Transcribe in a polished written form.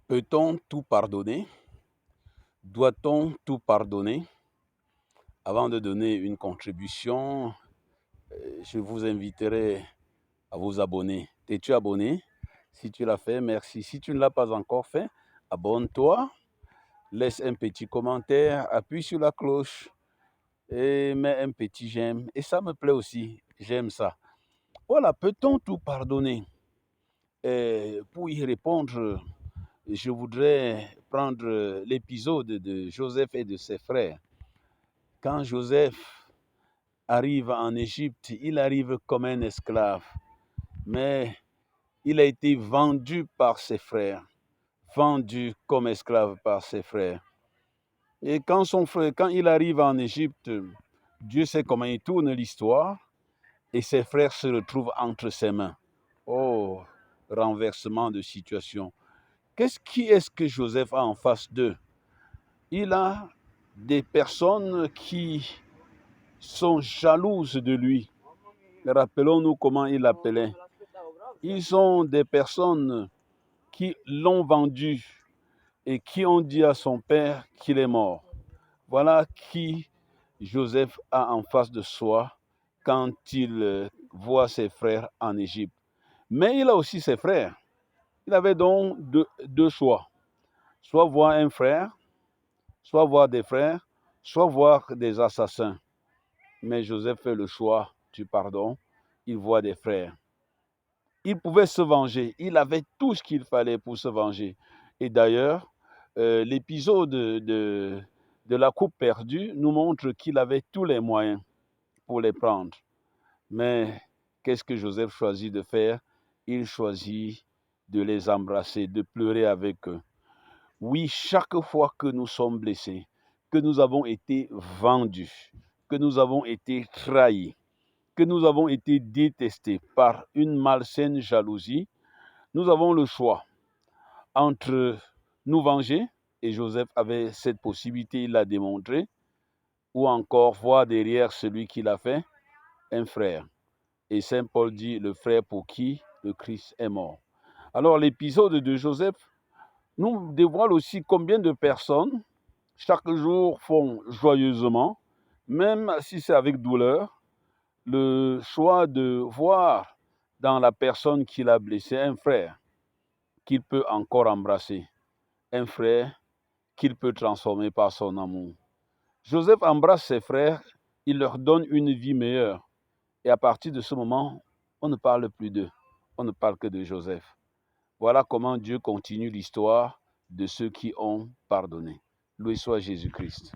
Peut-on tout pardonner? Doit-on tout pardonner? Avant de donner une contribution, je vous inviterai à vous abonner. Es-tu abonné? Si tu l'as fait, merci. Si tu ne l'as pas encore fait, abonne-toi, laisse un petit commentaire, appuie sur la cloche et mets un petit j'aime. Et ça me plaît aussi, j'aime ça. Voilà, peut-on tout pardonner? Pour y répondre, je voudrais prendre l'épisode de Joseph et de ses frères. Quand Joseph arrive en Égypte, il arrive comme un esclave, mais il a été vendu par ses frères, vendu comme esclave par ses frères. Et quand il arrive en Égypte, Dieu sait comment il tourne l'histoire et ses frères se retrouvent entre ses mains. Oh, renversement de situation. Qui est-ce que Joseph a en face d'eux? Il a des personnes qui sont jalouses de lui. Rappelons-nous comment il l'appelait. Ils sont des personnes qui l'ont vendu et qui ont dit à son père qu'il est mort. Voilà qui Joseph a en face de soi quand il voit ses frères en Égypte. Mais il a aussi ses frères. Il avait donc deux choix. Soit voir un frère, soit voir des frères, soit voir des assassins. Mais Joseph fait le choix du pardon. Il voit des frères. Il pouvait se venger. Il avait tout ce qu'il fallait pour se venger. Et d'ailleurs, l'épisode de la coupe perdue nous montre qu'il avait tous les moyens pour les prendre. Mais qu'est-ce que Joseph choisit de faire? Il choisit de les embrasser, de pleurer avec eux. Oui, chaque fois que nous sommes blessés, que nous avons été vendus, que nous avons été trahis, que nous avons été détestés par une malsaine jalousie, nous avons le choix entre nous venger, et Joseph avait cette possibilité, il l'a démontré, ou encore voir derrière celui qui l'a fait un frère. Et Saint Paul dit le frère pour qui le Christ est mort. Alors l'épisode de Joseph nous dévoile aussi combien de personnes chaque jour font joyeusement, même si c'est avec douleur, le choix de voir dans la personne qui l'a blessé un frère qu'il peut encore embrasser, un frère qu'il peut transformer par son amour. Joseph embrasse ses frères, il leur donne une vie meilleure. Et à partir de ce moment, on ne parle plus d'eux, on ne parle que de Joseph. Voilà comment Dieu continue l'histoire de ceux qui ont pardonné. Loué soit Jésus-Christ.